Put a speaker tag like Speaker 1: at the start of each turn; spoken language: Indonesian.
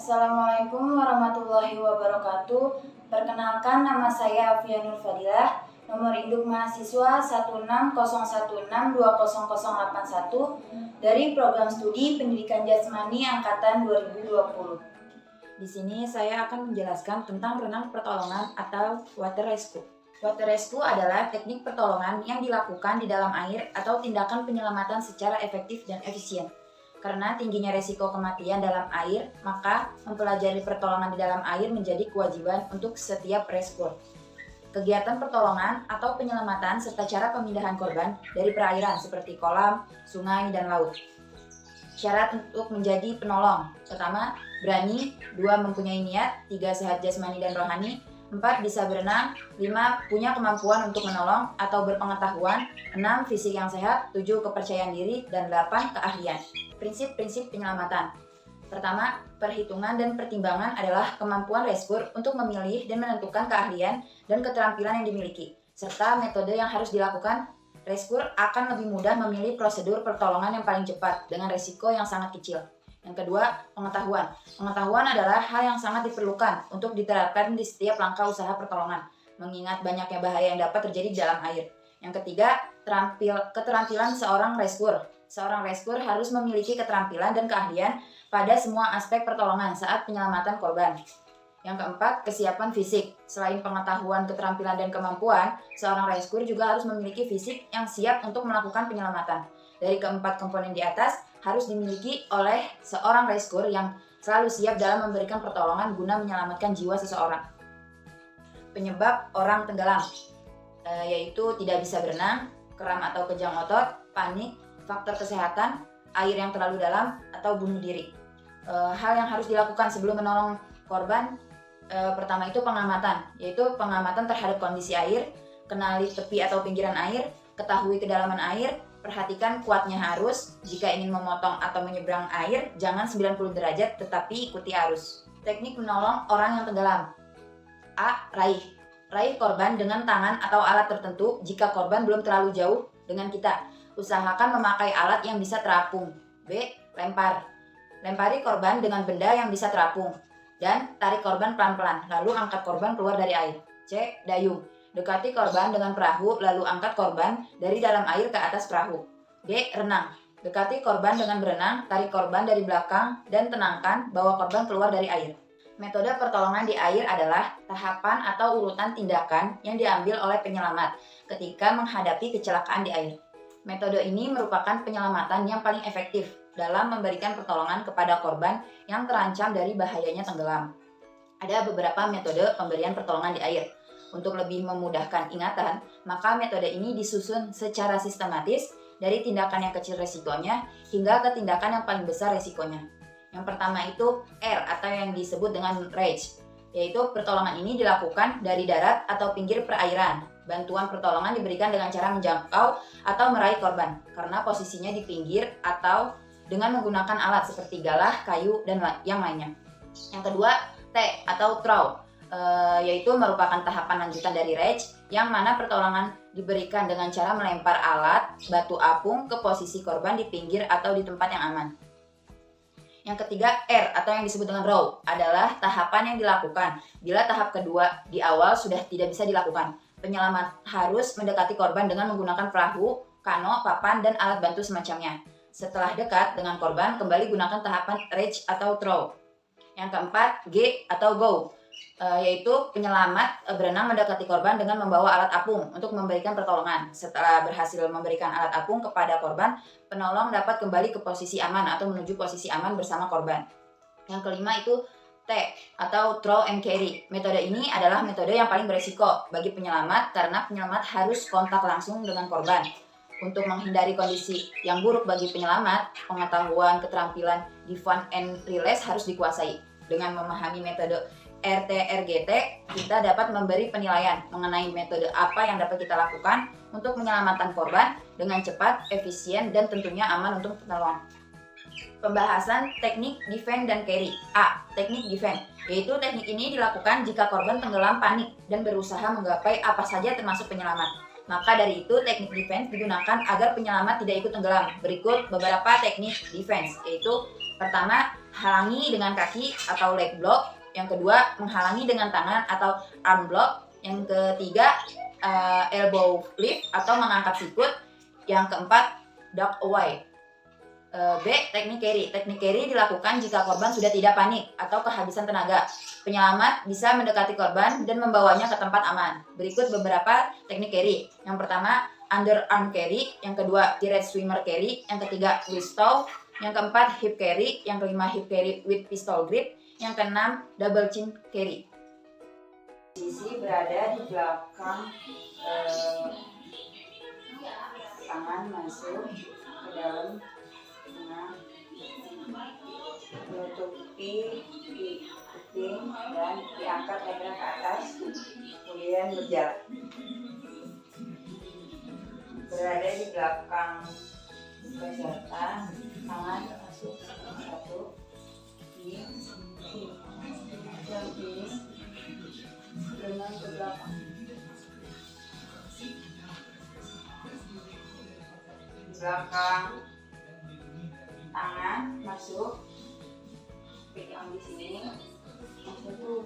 Speaker 1: Assalamualaikum warahmatullahi wabarakatuh. Perkenalkan, nama saya Afia Nur Fadilah. Nomor induk mahasiswa 16016200081 dari Program Studi Pendidikan Jasmani Angkatan 2020. Di sini saya akan menjelaskan tentang renang pertolongan atau water rescue. Water rescue adalah teknik pertolongan yang dilakukan di dalam air atau tindakan penyelamatan secara efektif dan efisien. Karena tingginya resiko kematian dalam air, maka mempelajari pertolongan di dalam air menjadi kewajiban untuk setiap rescuer. Kegiatan pertolongan atau penyelamatan serta cara pemindahan korban dari perairan seperti kolam, sungai, dan laut. Syarat untuk menjadi penolong: pertama, berani; 2, mempunyai niat; 3, sehat jasmani dan rohani; 4, bisa berenang; 5, punya kemampuan untuk menolong atau berpengetahuan; 6, fisik yang sehat; 7, kepercayaan diri; dan 8, keahlian. Prinsip-prinsip penyelamatan. Pertama, perhitungan dan pertimbangan adalah kemampuan rescuer untuk memilih dan menentukan keahlian dan keterampilan yang dimiliki, serta metode yang harus dilakukan. Rescuer akan lebih mudah memilih prosedur pertolongan yang paling cepat dengan resiko yang sangat kecil. Yang kedua, pengetahuan. Pengetahuan adalah hal yang sangat diperlukan untuk diterapkan di setiap langkah usaha pertolongan, mengingat banyaknya bahaya yang dapat terjadi di dalam air. Yang ketiga, keterampilan seorang rescuer. Seorang rescuer harus memiliki keterampilan dan keahlian pada semua aspek pertolongan saat penyelamatan korban. Yang keempat, kesiapan fisik. Selain pengetahuan, keterampilan, dan kemampuan, seorang rescuer juga harus memiliki fisik yang siap untuk melakukan penyelamatan. Dari keempat komponen di atas harus dimiliki oleh seorang rescuer yang selalu siap dalam memberikan pertolongan guna menyelamatkan jiwa seseorang. Penyebab orang tenggelam yaitu tidak bisa berenang, kram atau kejang otot, panik, faktor kesehatan, air yang terlalu dalam, atau bunuh diri. Hal yang harus dilakukan sebelum menolong korban, pertama itu pengamatan, yaitu pengamatan terhadap kondisi air, kenali tepi atau pinggiran air, ketahui kedalaman air, perhatikan kuatnya arus. Jika ingin memotong atau menyeberang air, jangan 90 derajat tetapi ikuti arus. Teknik menolong orang yang tenggelam. A. Raih korban dengan tangan atau alat tertentu jika korban belum terlalu jauh dengan kita. Usahakan memakai alat yang bisa terapung. B. Lempar. Lempari korban dengan benda yang bisa terapung. Dan tarik korban pelan-pelan, lalu angkat korban keluar dari air. C. Dayung. Dekati korban dengan perahu, lalu angkat korban dari dalam air ke atas perahu. D. Renang. Dekati korban dengan berenang, tarik korban dari belakang, dan tenangkan, bawa korban keluar dari air. Metode pertolongan di air adalah tahapan atau urutan tindakan yang diambil oleh penyelamat ketika menghadapi kecelakaan di air. Metode ini merupakan penyelamatan yang paling efektif dalam memberikan pertolongan kepada korban yang terancam dari bahayanya tenggelam. Ada beberapa metode pemberian pertolongan di air. Untuk lebih memudahkan ingatan, maka metode ini disusun secara sistematis dari tindakan yang kecil resikonya hingga ke tindakan yang paling besar resikonya. Yang pertama itu R atau yang disebut dengan rage, yaitu pertolongan ini dilakukan dari darat atau pinggir perairan. Bantuan pertolongan diberikan dengan cara menjangkau atau meraih korban karena posisinya di pinggir atau dengan menggunakan alat seperti galah, kayu, dan yang lainnya. Yang kedua, T atau throw, yaitu merupakan tahapan lanjutan dari rage yang mana pertolongan diberikan dengan cara melempar alat, batu apung ke posisi korban di pinggir atau di tempat yang aman. Yang ketiga, R atau yang disebut dengan row adalah tahapan yang dilakukan bila tahap kedua di awal sudah tidak bisa dilakukan. Penyelamat harus mendekati korban dengan menggunakan perahu, kano, papan, dan alat bantu semacamnya. Setelah dekat dengan korban, kembali gunakan tahapan rage atau throw. Yang keempat, G atau go, yaitu penyelamat berenang mendekati korban dengan membawa alat apung untuk memberikan pertolongan. Setelah berhasil memberikan alat apung kepada korban, penolong dapat kembali ke posisi aman atau menuju posisi aman bersama korban. Yang kelima itu T atau throw and carry. Metode ini adalah metode yang paling beresiko bagi penyelamat karena penyelamat harus kontak langsung dengan korban. Untuk menghindari kondisi yang buruk bagi penyelamat, pengetahuan, keterampilan di find and release harus dikuasai. Dengan memahami metode RTRGT, kita dapat memberi penilaian mengenai metode apa yang dapat kita lakukan untuk menyelamatkan korban dengan cepat, efisien, dan tentunya aman untuk penolong. Pembahasan teknik defend dan carry. A. Teknik defend, yaitu teknik ini dilakukan jika korban tenggelam panik dan berusaha menggapai apa saja termasuk penyelamat. Maka dari itu teknik defense digunakan agar penyelamat tidak ikut tenggelam. Berikut beberapa teknik defense, yaitu pertama, halangi dengan kaki atau leg block. Yang kedua, menghalangi dengan tangan atau arm block. Yang ketiga, elbow lift atau mengangkat sikut. Yang keempat, duck away. B. Teknik carry. Teknik carry dilakukan jika korban sudah tidak panik atau kehabisan tenaga. Penyelamat bisa mendekati korban dan membawanya ke tempat aman. Berikut beberapa teknik carry. Yang pertama, underarm carry. Yang kedua, direct swimmer carry. Yang ketiga, wrist tow. Yang keempat, hip carry. Yang kelima, hip carry with pistol grip. Yang keenam, double chin carry. Posisi berada di belakang, tangan masuk ke dalam, menutupi kuping dan diangkat lehernya ke atas, kemudian berjalan. Berada di belakang peserta, tangan masuk satu, ini yang ini dengan ke belakang. Belakang tangan masuk, pegang di sini, masuk tuh.